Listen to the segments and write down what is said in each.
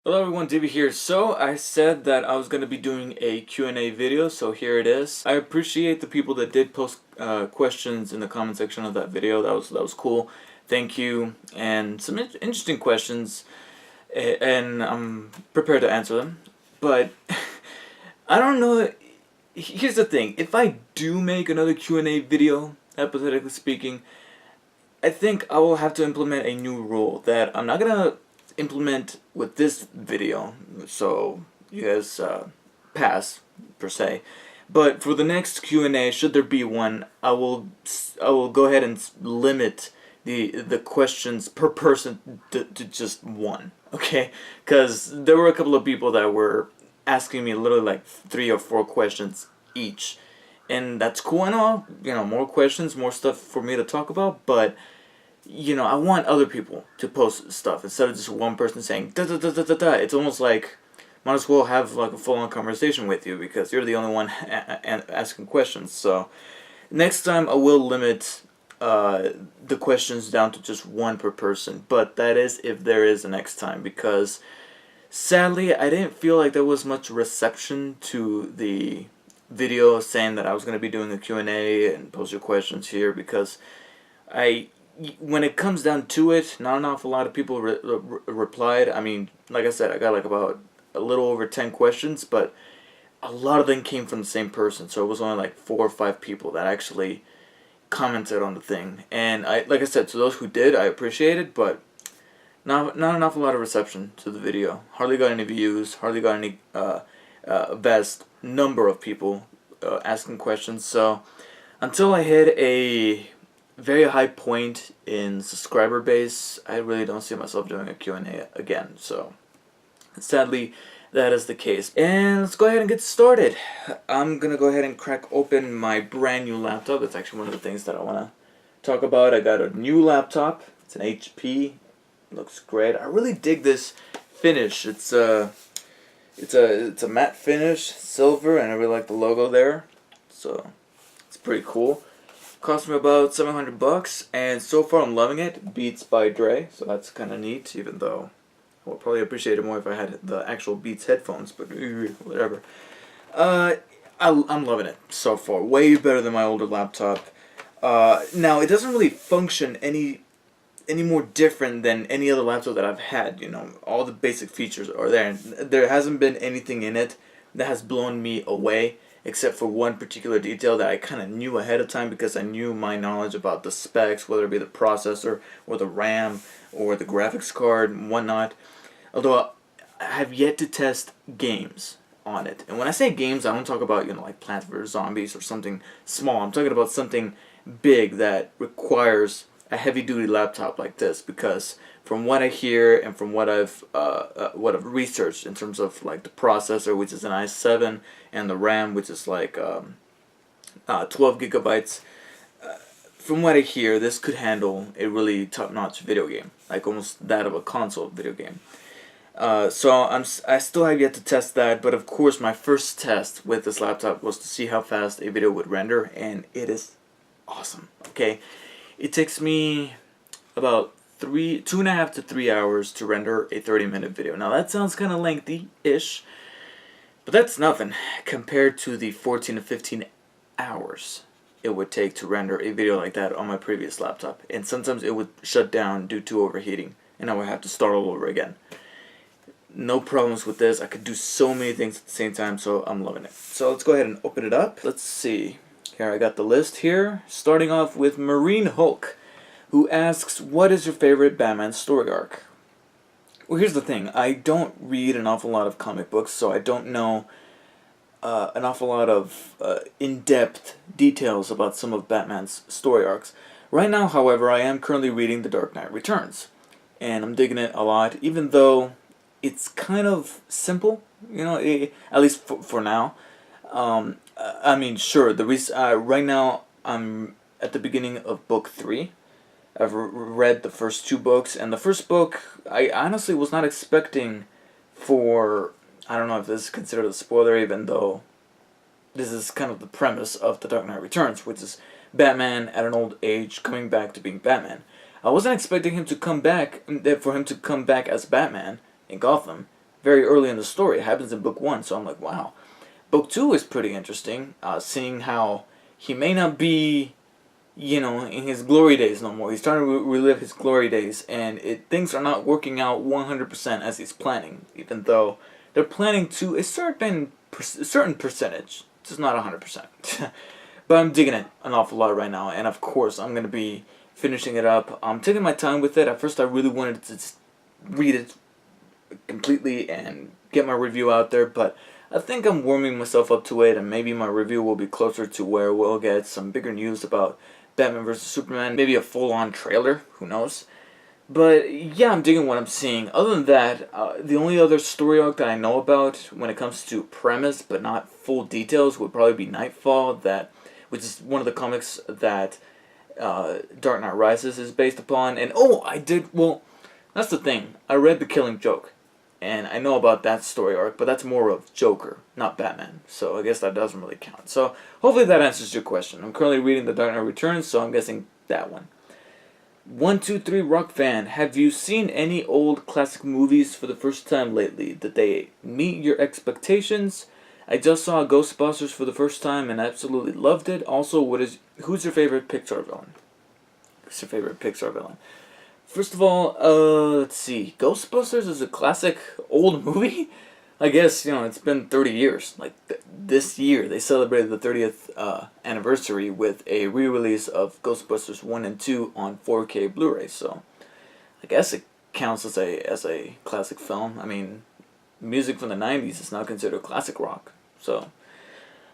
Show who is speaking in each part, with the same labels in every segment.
Speaker 1: Hello everyone, Divvy here. So I said that I was going to be doing a Q&A video, so here it is. I appreciate the people that did post questions in the comment section of that video. That was cool. Thank you. And some interesting questions, and I'm prepared to answer them. But I don't know. Here's the thing. If I do make another Q&A video, hypothetically speaking, I think I will have to implement a new rule that I'm not gonna implement with this video, so you guys pass per se. But for the next Q&A, should there be one, I will go ahead and limit the questions per person to just one, okay? Because there were a couple of people that were asking me literally like 3 or 4 questions each, and that's cool and all. More questions, more stuff for me to talk about, but I want other people to post stuff instead of just one person saying da da da da da da. It's almost like might as well have like a full-on conversation with you because you're the only one asking questions. So next time I will limit the questions down to just one per person, but that is if there is a next time, because sadly I didn't feel like there was much reception to the video saying that I was going to be doing a Q&A and post your questions here, because I when it comes down to it, not an awful lot of people replied. I mean, like I said, I got like about a little over 10 questions, but a lot of them came from the same person. So it was only like 4 or 5 people that actually commented on the thing. And like I said, to those who did, I appreciate it, but not an awful lot of reception to the video. Hardly got any views. Hardly got any vast number of people asking questions. So until I hit a very high point in subscriber base, I really don't see myself doing a Q&A again. So sadly, that is the case. And let's go ahead and get started. I'm gonna go ahead and crack open my brand new laptop. That's actually one of the things that I want to talk about. I got a new laptop. It's an HP. Looks great. I really dig this finish. It's a matte finish, silver, and I really like the logo there. So it's pretty cool. Cost me about $700, and so far I'm loving it. Beats by Dre, so that's kind of neat, even though I would probably appreciate it more if I had the actual Beats headphones, but whatever. I'm loving it so far. Way better than my older laptop. Now, it doesn't really function any more different than any other laptop that I've had. All the basic features are there, and there hasn't been anything in it that has blown me away, except for one particular detail that I kind of knew ahead of time because I knew my knowledge about the specs, whether it be the processor or the RAM or the graphics card and whatnot. Although I have yet to test games on it. And when I say games, I don't talk about, like Plants vs. Zombies or something small. I'm talking about something big that requires a heavy-duty laptop like this, because from what I hear and from what I've researched in terms of like the processor, which is an i7, and the RAM, which is like 12 gigabytes, from what I hear, this could handle a really top-notch video game, like almost that of a console video game. So I still have yet to test that, but of course my first test with this laptop was to see how fast a video would render, and it is awesome. Okay, it takes me about 2.5 to 3 hours to render a 30-minute video. Now that sounds kind of lengthy-ish, but that's nothing compared to the 14 to 15 hours it would take to render a video like that on my previous laptop. And sometimes it would shut down due to overheating, and I would have to start all over again. No problems with this. I could do so many things at the same time, so I'm loving it. So let's go ahead and open it up. Let's see. Here, I got the list here, starting off with Marine Hulk, who asks, what is your favorite Batman story arc? Well, here's the thing. I don't read an awful lot of comic books, so I don't know an awful lot of in-depth details about some of Batman's story arcs. Right now, however, I am currently reading The Dark Knight Returns, and I'm digging it a lot, even though it's kind of simple, at least for now. I mean, sure, right now I'm at the beginning of book 3. I've read the first 2 books, and the first book I honestly was not expecting for, I don't know if this is considered a spoiler, even though this is kind of the premise of The Dark Knight Returns, which is Batman at an old age coming back to being Batman. I wasn't expecting him to come back, for him to come back as Batman in Gotham, very early in the story. It happens in book 1, so I'm like, wow. Book 2 is pretty interesting, seeing how he may not be, in his glory days no more. He's trying to relive his glory days, and things are not working out 100% as he's planning, even though they're planning to a certain percentage, just not 100%. But I'm digging it an awful lot right now, and of course I'm going to be finishing it up. I'm taking my time with it. At first I really wanted to just read it completely and get my review out there, but I think I'm warming myself up to it, and maybe my review will be closer to where we'll get some bigger news about Batman vs. Superman, maybe a full-on trailer, who knows. But yeah, I'm digging what I'm seeing. Other than that, the only other story arc that I know about when it comes to premise but not full details would probably be Nightfall, which is one of the comics that Dark Knight Rises is based upon. And that's the thing. I read The Killing Joke, and I know about that story arc, but that's more of Joker, not Batman. So I guess that doesn't really count. So hopefully that answers your question. I'm currently reading The Dark Knight Returns, so I'm guessing that one. 123 Rock Fan, have you seen any old classic movies for the first time lately? Did they meet your expectations? I just saw Ghostbusters for the first time and absolutely loved it. Also, who's your favorite Pixar villain? Who's your favorite Pixar villain? First of all, let's see. Ghostbusters is a classic old movie. I guess, it's been 30 years. Like, this year, they celebrated the 30th anniversary with a re-release of Ghostbusters 1 and 2 on 4K Blu-ray. So, I guess it counts as a classic film. I mean, music from the 90s is now considered classic rock. So,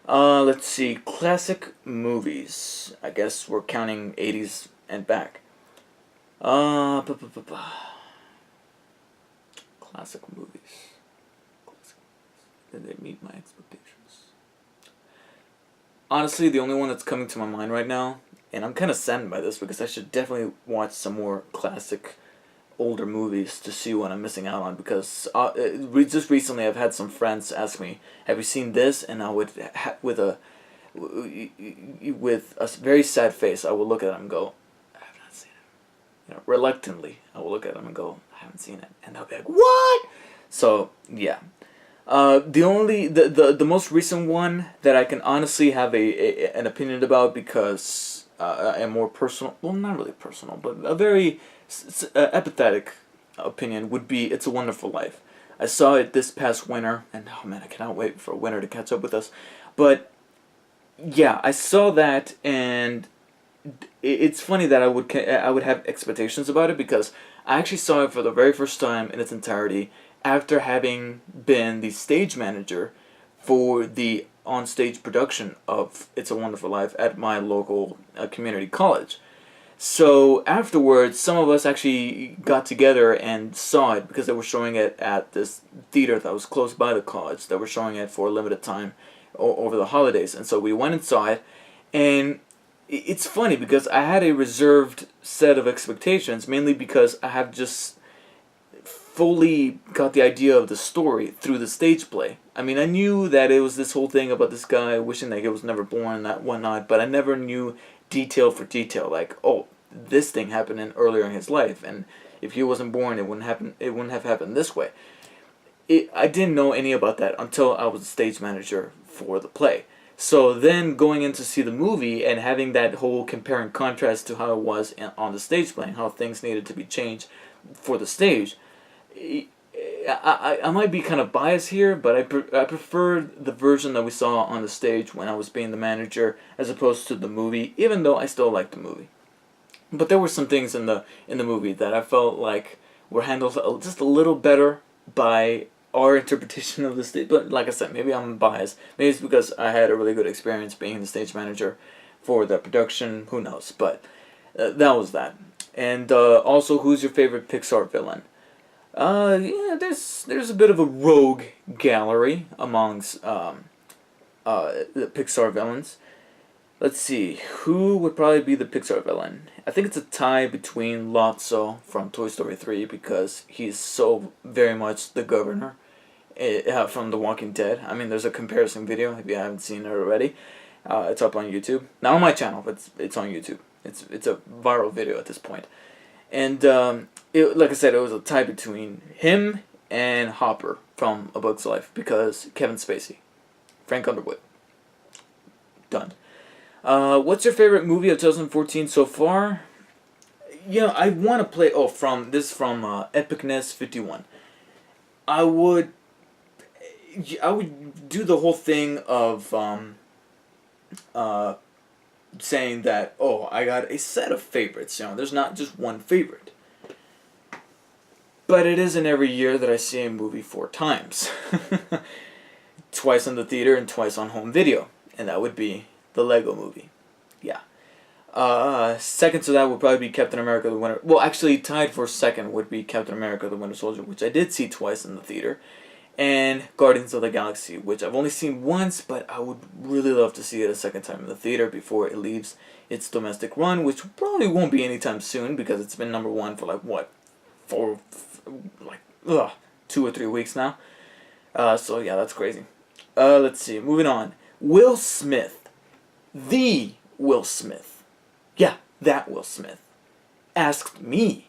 Speaker 1: let's see. Classic movies. I guess we're counting 80s and back. Classic movies. Did they meet my expectations? Honestly, the only one that's coming to my mind right now, and I'm kind of saddened by this because I should definitely watch some more classic older movies to see what I'm missing out on, because just recently I've had some friends ask me, have you seen this? And I would, with a very sad face, I will look at them and go, I have not seen it. Reluctantly, I will look at them and go, I haven't seen it. And they'll be like, what? So, yeah. The most recent one that I can honestly have an opinion about, because a more personal, well, not really personal, but a very empathetic opinion would be It's a Wonderful Life. I saw it this past winter, and oh man, I cannot wait for winter to catch up with us. But yeah, I saw that, and it's funny that I would have expectations about it, because I actually saw it for the very first time in its entirety after having been the stage manager for the on-stage production of It's a Wonderful Life at my local community college. So afterwards, some of us actually got together and saw it, because they were showing it at this theater that was close by the college. They were showing it for a limited time over the holidays, and so we went and saw it. And it's funny because I had a reserved set of expectations, mainly because I have just fully got the idea of the story through the stage play. I mean, I knew that it was this whole thing about this guy wishing that he was never born and that whatnot, but I never knew detail for detail, like, oh, this thing happened earlier in his life, and if he wasn't born, it wouldn't have happened this way. I didn't know any about that until I was a stage manager for the play. So then going in to see the movie and having that whole compare and contrast to how it was on the stage play and how things needed to be changed for the stage, I might be kind of biased here, but I preferred the version that we saw on the stage when I was being the manager as opposed to the movie, even though I still liked the movie. But there were some things in the movie that I felt like were handled just a little better by our interpretation of the stage. But like I said, maybe I'm biased. Maybe it's because I had a really good experience being the stage manager for the production. Who knows? But that was that. And also, who's your favorite Pixar villain? Yeah, there's a bit of a rogue gallery amongst the Pixar villains. Let's see, who would probably be the Pixar villain? I think it's a tie between Lotso from Toy Story 3, because he's so very much the governor from The Walking Dead. I mean, there's a comparison video if you haven't seen it already. It's up on YouTube. Not on my channel, but it's on YouTube. It's a viral video at this point. And like I said, it was a tie between him and Hopper from A Bug's Life because Kevin Spacey. Frank Underwood. Done. What's your favorite movie of 2014 so far? You know, I want to play. Oh, from Epicness 51. I would do the whole thing of saying that, oh, I got a set of favorites. You know, there's not just one favorite. But it isn't every year that I see a movie 4 times. Twice in the theater and twice on home video. And that would be the Lego Movie. Yeah. Second to that would probably be Captain America the Winter... Well, actually, tied for second would be Captain America the Winter Soldier, which I did see twice in the theater. And Guardians of the Galaxy, which I've only seen once, but I would really love to see it a second time in the theater before it leaves its domestic run, which probably won't be anytime soon because it's been #1 for like, what, 2 or 3 weeks now. So yeah, that's crazy. Let's see, moving on. Will Smith. The Will Smith. Yeah, that Will Smith. Asked me.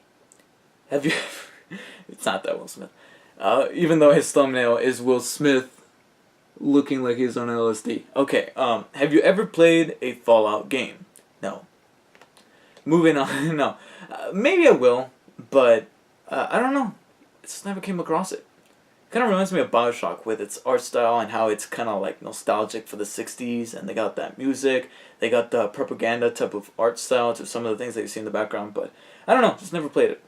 Speaker 1: Have you... It's not that Will Smith. Even though his thumbnail is Will Smith looking like he's on LSD. Okay, have you ever played a Fallout game? No. Moving on, no. Maybe I will, but I don't know. I just never came across it. Kind of reminds me of Bioshock with its art style and how it's kind of like nostalgic for the 60s, and they got that music, they got the propaganda type of art style to some of the things that you see in the background, but I don't know, just never played it.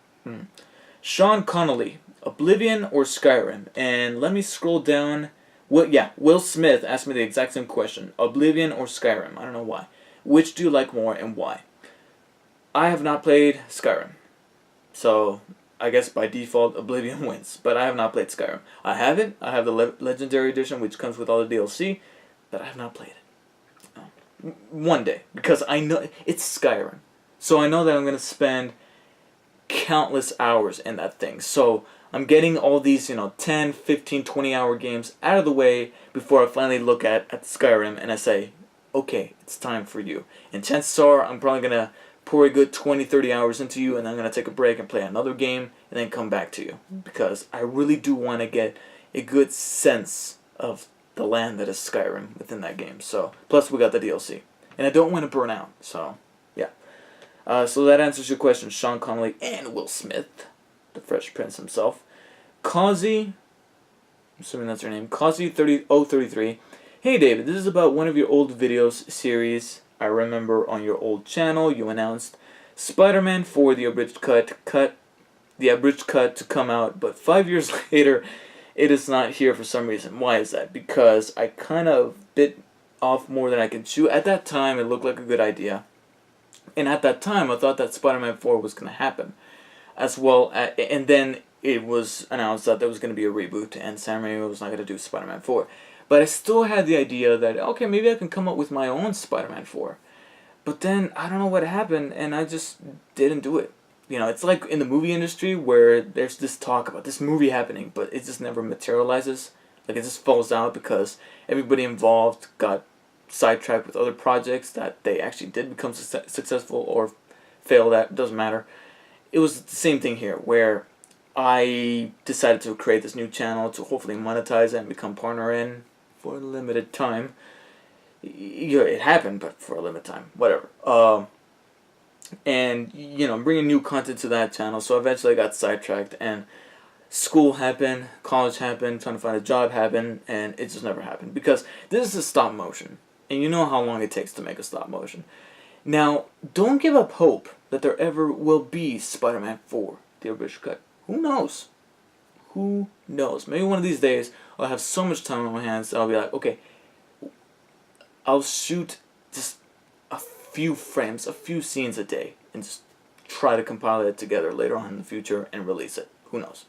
Speaker 1: Sean Connolly, Oblivion or Skyrim? And let me scroll down. Will Smith asked me the exact same question. Oblivion or Skyrim? I don't know why. Which do you like more and why? I have not played Skyrim, so I guess by default Oblivion wins, but I have not played Skyrim. I have it. I have the Legendary Edition, which comes with all the DLC, but I have not played it. One day, because I know it's Skyrim, so I know that I'm going to spend countless hours in that thing. So I'm getting all these, 10, 15, 20-hour games out of the way before I finally look at Skyrim and I say, okay, it's time for you. And chances are I'm probably going to pour a good 20, 30 hours into you, and I'm going to take a break and play another game and then come back to you. Because I really do want to get a good sense of the land that is Skyrim within that game. So, plus we got the DLC. And I don't want to burn out, so, yeah. So that answers your question, Sean Connolly and Will Smith, the Fresh Prince himself. Kazi, I'm assuming that's her name, Kazi033. Hey David, this is about one of your old videos series. I remember on your old channel you announced Spider-Man 4, the abridged cut to come out, but 5 years later it is not here for some reason. Why is that? Because I kind of bit off more than I can chew. At that time it looked like a good idea. And at that time I thought that Spider-Man 4 was going to happen. As well, and then it was announced that there was going to be a reboot and Sam Raimi was not going to do Spider-Man 4. But I still had the idea that, okay, maybe I can come up with my own Spider-Man 4. But then, I don't know what happened, and I just didn't do it. It's like in the movie industry where there's this talk about this movie happening, but it just never materializes. Like, it just falls out because everybody involved got sidetracked with other projects that they actually did become successful or failed at, doesn't matter. It was the same thing here, where I decided to create this new channel to hopefully monetize it and become partner in for a limited time. It happened, but for a limited time, whatever. And, bringing new content to that channel, so eventually I got sidetracked, and school happened, college happened, trying to find a job happened, and it just never happened. Because this is a stop motion, and you know how long it takes to make a stop motion. Now, don't give up hope that there ever will be Spider-Man 4, the abridged cut. Who knows? Who knows? Maybe one of these days I'll have so much time on my hands that I'll be like, okay, I'll shoot just a few frames, a few scenes a day, and just try to compile it together later on in the future and release it. Who knows?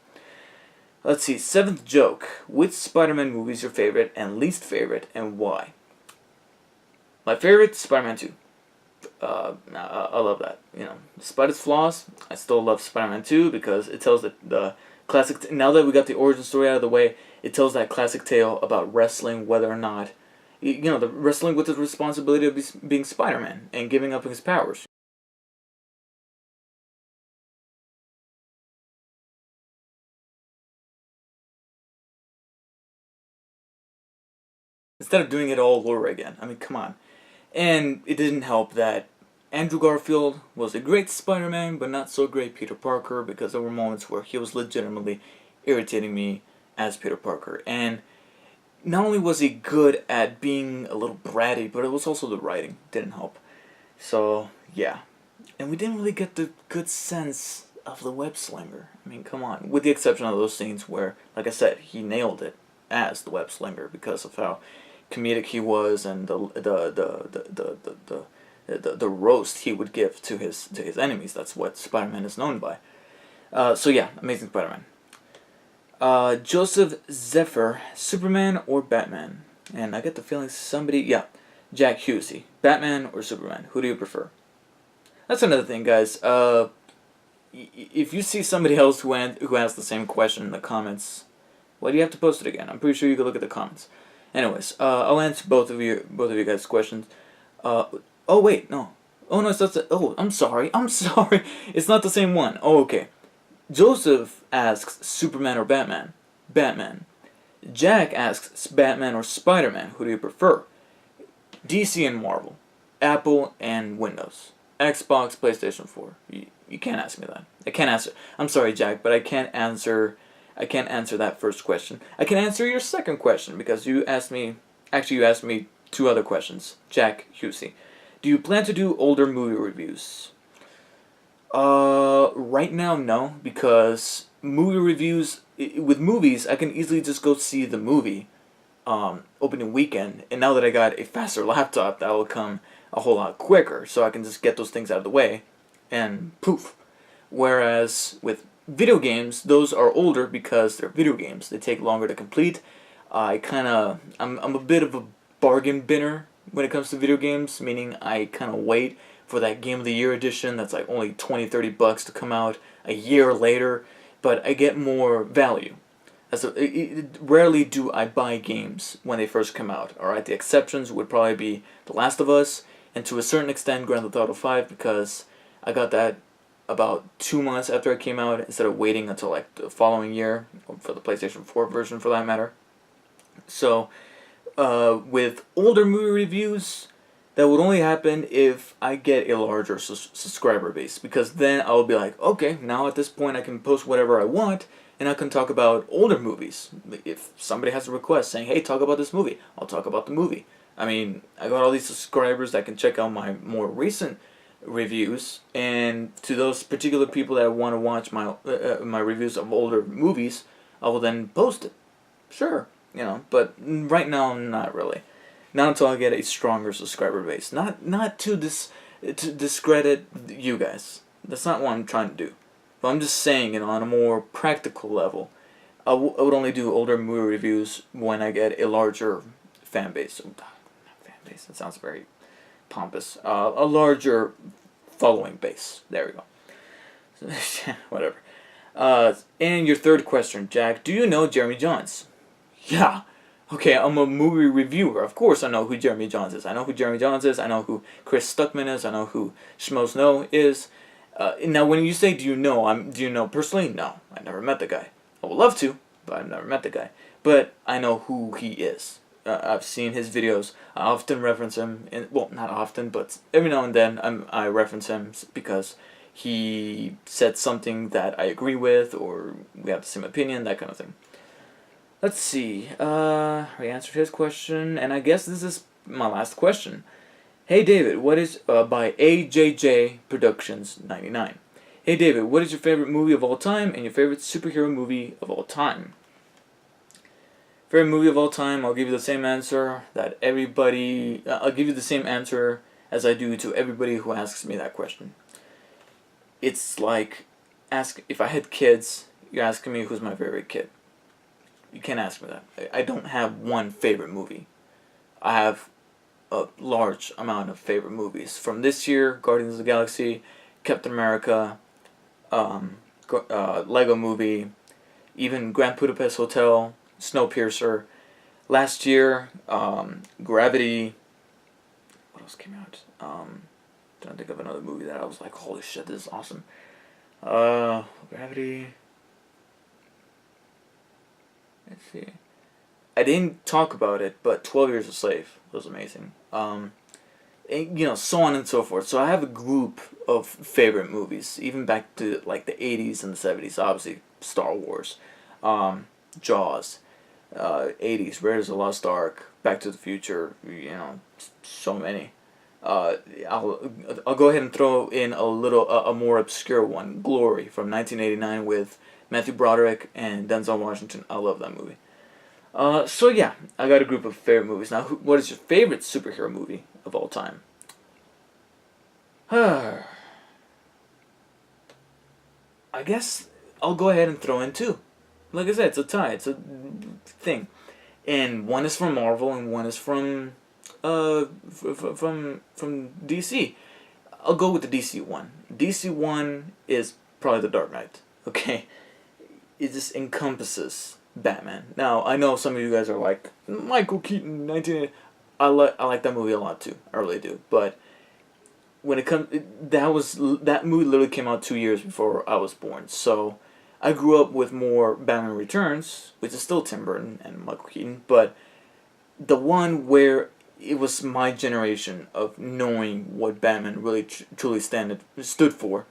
Speaker 1: Let's see, 7th joke. Which Spider-Man movie is your favorite and least favorite, and why? My favorite, Spider-Man 2. I love that. Despite its flaws, I still love Spider-Man 2 because it tells the classic... Now that we got the origin story out of the way, it tells that classic tale about wrestling, whether or not... the wrestling with the responsibility of being Spider-Man and giving up his powers. instead of doing it all over again. I mean, come on. And it didn't help that Andrew Garfield was a great Spider-Man, but not so great Peter Parker, because there were moments where he was legitimately irritating me as Peter Parker. And not only was he good at being a little bratty, but it was also the writing didn't help. So, yeah. And we didn't really get the good sense of the web slinger. I mean, come on. With the exception of those scenes where, like I said, he nailed it as the web slinger because of how comedic he was and the roast he would give to his enemies. That's what Spider-Man is known by. So yeah, Amazing Spider-Man. Joseph Zephyr, Superman or Batman? And I get the feeling somebody, yeah, Jack Husey, Batman or Superman? Who do you prefer? That's another thing, guys. If you see somebody else who has the same question in the comments, why do you have to post it again? I'm pretty sure you can look at the comments. Anyways, I'll answer both of you guys' questions. Oh wait, no. Oh no, it's not the, oh, I'm sorry. It's not the same one. Oh, okay. Joseph asks Superman or Batman? Batman. Jack asks Batman or Spider-Man? Who do you prefer? DC and Marvel. Apple and Windows. Xbox, PlayStation 4. You can't ask me that. I can't answer. I'm sorry, Jack, but I can't answer that first question. I can answer your second question because you asked me two other questions. Jack Husey. Do you plan to do older movie reviews? Right now, no, because movie reviews, with movies, I can easily just go see the movie, opening weekend, and now that I got a faster laptop, that will come a whole lot quicker, so I can just get those things out of the way, and poof. Whereas, with video games, those are older because they're video games. They take longer to complete. I'm a bit of a bargain binner when it comes to video games, meaning I kind of wait for that Game of the Year edition that's like only $20-30 to come out a year later, but I get more value. Rarely do I buy games when they first come out. Alright, the exceptions would probably be The Last of Us, and to a certain extent Grand Theft Auto 5, because I got that about 2 months after it came out instead of waiting until like the following year, for the PlayStation 4 version for that matter. So, with older movie reviews, that would only happen if I get a larger subscriber base, because then I'll be like, okay, now at this point I can post whatever I want, and I can talk about older movies. If somebody has a request saying, hey, talk about this movie, I'll talk about the movie. I mean, I got all these subscribers that can check out my more recent reviews, and to those particular people that want to watch my reviews of older movies, I will then post it. Sure, but right now, not really. Not until I get a stronger subscriber base. Not to discredit you guys. That's not what I'm trying to do. But I'm just saying, on a more practical level, I would only do older movie reviews when I get a larger fan base. Fan base, that sounds very pompous. A larger following base. There we go. Whatever. And your third question, Jack. Do you know Jeremy Jahns? Yeah. Okay, I'm a movie reviewer. Of course I know who Jeremy Jahns is. I know who Jeremy Jahns is. I know who Chris Stuckman is. I know who Schmoes Know is. Now, when you say do you know personally? No, I never met the guy. I would love to, but I've never met the guy. But I know who he is. I've seen his videos. I often reference him. Well, not often, but every now and then I reference him because he said something that I agree with, or we have the same opinion, that kind of thing. Let's see, we answered his question, and I guess this is my last question. Hey David, what is, by AJJ Productions 99. Hey David, what is your favorite movie of all time, and your favorite superhero movie of all time? Favorite movie of all time, I'll give you the same answer that everybody, I'll give you the same answer as I do to everybody who asks me that question. It's like, if I had kids, you're asking me who's my favorite kid. You can't ask me that. I don't have one favorite movie. I have a large amount of favorite movies. From this year, Guardians of the Galaxy, Captain America, Lego Movie, even Grand Budapest Hotel, Snowpiercer. Last year, Gravity. What else came out? Trying to think of another movie that I was like, holy shit, this is awesome. Gravity. Let's see. I didn't talk about it, but 12 Years a Slave was amazing. And, so on and so forth. So I have a group of favorite movies, even back to like the 80s and the 70s. Obviously, Star Wars, Jaws, 80s, Raiders of the Lost Ark, Back to the Future. So many. I'll go ahead and throw in a more obscure one, Glory from 1989 with Matthew Broderick and Denzel Washington. I love that movie. So yeah, I got a group of favorite movies. Now, what is your favorite superhero movie of all time? I guess I'll go ahead and throw in two. Like I said, it's a tie. It's a thing, and one is from Marvel and one is from from DC. I'll go with the DC one. DC one is probably The Dark Knight. Okay, it just encompasses Batman. Now I know some of you guys are like Michael Keaton, 1980. I like that movie a lot too. I really do. But when it comes, that movie literally came out 2 years before I was born. So I grew up with more Batman Returns, which is still Tim Burton and Michael Keaton, but the one where it was my generation of knowing what Batman really truly stood for.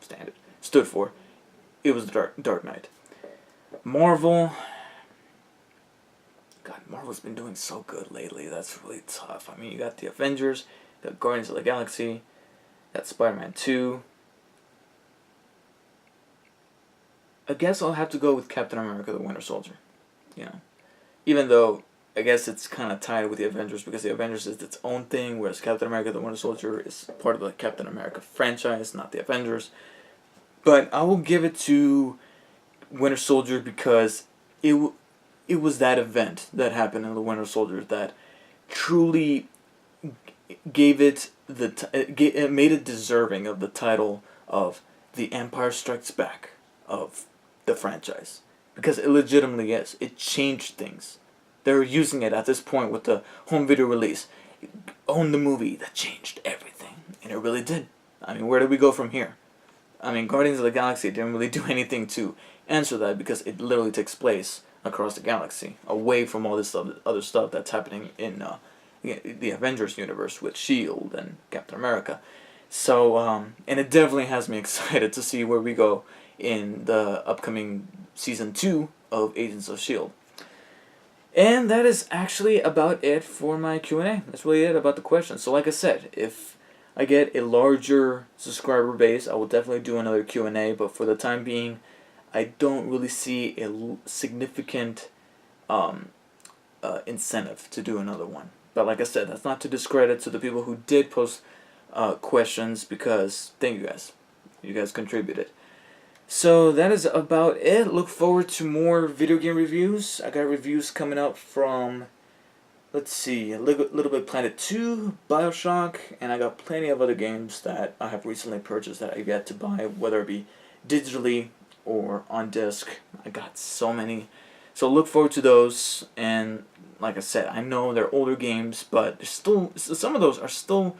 Speaker 1: It was the Dark Knight. Marvel. God, Marvel's been doing so good lately. That's really tough. I mean, you got the Avengers, you got Guardians of the Galaxy, you got Spider-Man 2. I guess I'll have to go with Captain America: The Winter Soldier. Even though I guess it's kind of tied with the Avengers because the Avengers is its own thing, whereas Captain America: The Winter Soldier is part of the Captain America franchise, not the Avengers. But I will give it to Winter Soldier because it was that event that happened in the Winter Soldier that truly gave it it made it deserving of the title of The Empire Strikes Back of the franchise, because it legitimately is. It changed things. They're using it at this point with the home video release. Own the movie that changed everything, and it really did. I mean, where did we go from here? I mean, Guardians of the Galaxy didn't really do anything to answer that because it literally takes place across the galaxy, away from all this other stuff that's happening in the Avengers universe with S.H.I.E.L.D. and Captain America. So, and it definitely has me excited to see where we go in the upcoming Season 2 of Agents of S.H.I.E.L.D. And that is actually about it for my Q&A. That's really it about the questions. So like I said, if I get a larger subscriber base, I will definitely do another Q&A, but for the time being, I don't really see a significant incentive to do another one. But like I said, that's not to discredit to the people who did post questions, because thank you guys. You guys contributed. So that is about it. Look forward to more video game reviews. I got reviews coming up from, let's see, Little Big Planet 2, Bioshock, and I got plenty of other games that I have recently purchased that I've yet to buy, whether it be digitally or on disc. I got so many. So look forward to those. And like I said, I know they're older games, but there's still, some of those are still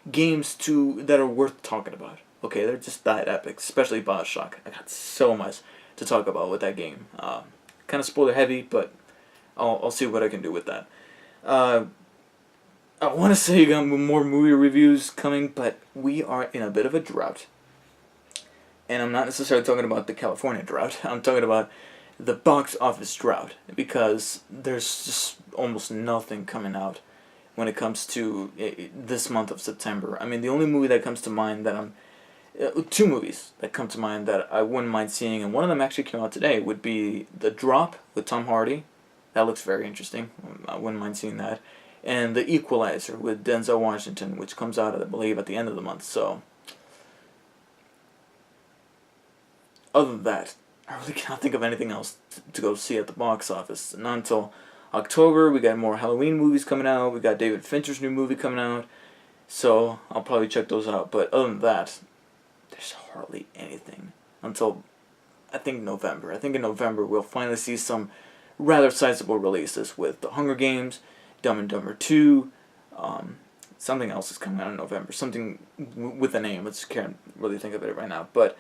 Speaker 1: games that are worth talking about. Okay, they're just that epic, especially Bioshock. I got so much to talk about with that game. Kind of spoiler heavy, but I'll see what I can do with that. I want to say you got more movie reviews coming, but we are in a bit of a drought. And I'm not necessarily talking about the California drought. I'm talking about the box office drought, because there's just almost nothing coming out when it comes to this month of September. I mean, the only movie that comes to mind that two movies that come to mind that I wouldn't mind seeing, and one of them actually came out today, would be The Drop with Tom Hardy. That looks very interesting. I wouldn't mind seeing that. And The Equalizer with Denzel Washington, which comes out, I believe, at the end of the month. So, other than that, I really cannot think of anything else to go see at the box office. Not until October. We got more Halloween movies coming out. We got David Fincher's new movie coming out. So, I'll probably check those out. But other than that, there's hardly anything until, I think, November. I think in November we'll finally see some rather sizable releases with The Hunger Games, Dumb and Dumber 2, something else is coming out in November. Something with a name. I just can't really think of it right now. But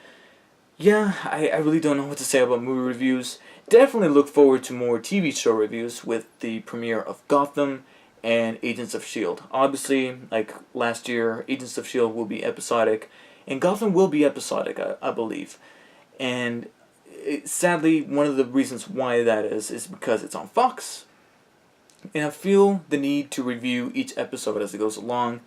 Speaker 1: yeah, I really don't know what to say about movie reviews. Definitely look forward to more TV show reviews with the premiere of Gotham and Agents of S.H.I.E.L.D. Obviously, like last year, Agents of S.H.I.E.L.D. will be episodic, and Gotham will be episodic, I believe. And sadly, one of the reasons why that is because it's on Fox. And I feel the need to review each episode as it goes along,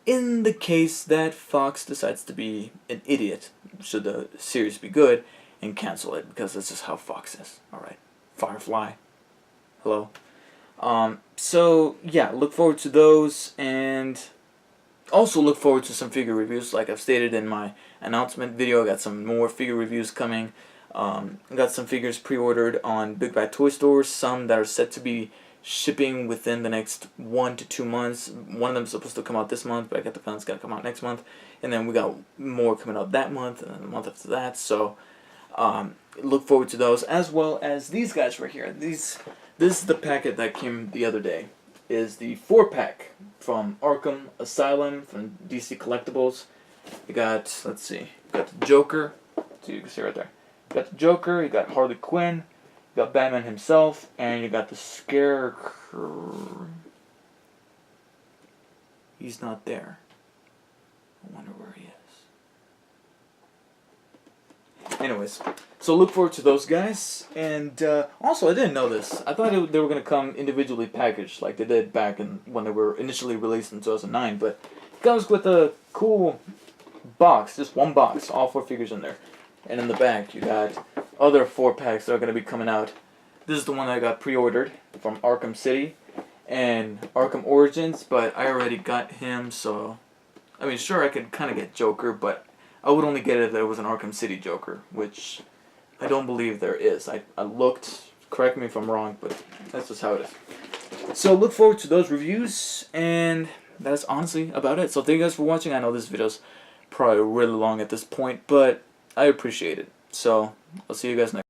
Speaker 1: in the case that Fox decides to be an idiot, should the series be good, and cancel it, because that's just how Fox is. Alright. Firefly. Hello. So, yeah, look forward to those, and also look forward to some figure reviews. Like I've stated in my announcement video, I got some more figure reviews coming. I got some figures pre-ordered on Big Bad Toy Stores, some that are set to be shipping within the next 1 to 2 months. One of them is supposed to come out this month, but I got the feeling it's going to come out next month. And then we got more coming out that month, and then the month after that. So, look forward to those, as well as these guys right here. This is the packet that came the other day. Is the 4-pack from Arkham Asylum from DC Collectibles. You got, let's see, you got the Joker. So you can see right there. You got the Joker, you got Harley Quinn, you got Batman himself, and you got the Scarecrow. He's not there. I wonder where he is. Anyways, so look forward to those guys. And also, I didn't know this. I thought they were going to come individually packaged like they did back when they were initially released in 2009. But it comes with a cool box, just one box, all 4 figures in there. And in the back, you got other 4-packs that are going to be coming out. This is the one that I got pre-ordered from Arkham City and Arkham Origins, but I already got him, so... I mean, sure, I could kind of get Joker, but I would only get it if there was an Arkham City Joker, which I don't believe there is. I looked, correct me if I'm wrong, but that's just how it is. So look forward to those reviews, and that's honestly about it. So thank you guys for watching. I know this video's probably really long at this point, but I appreciate it. So I'll see you guys next time.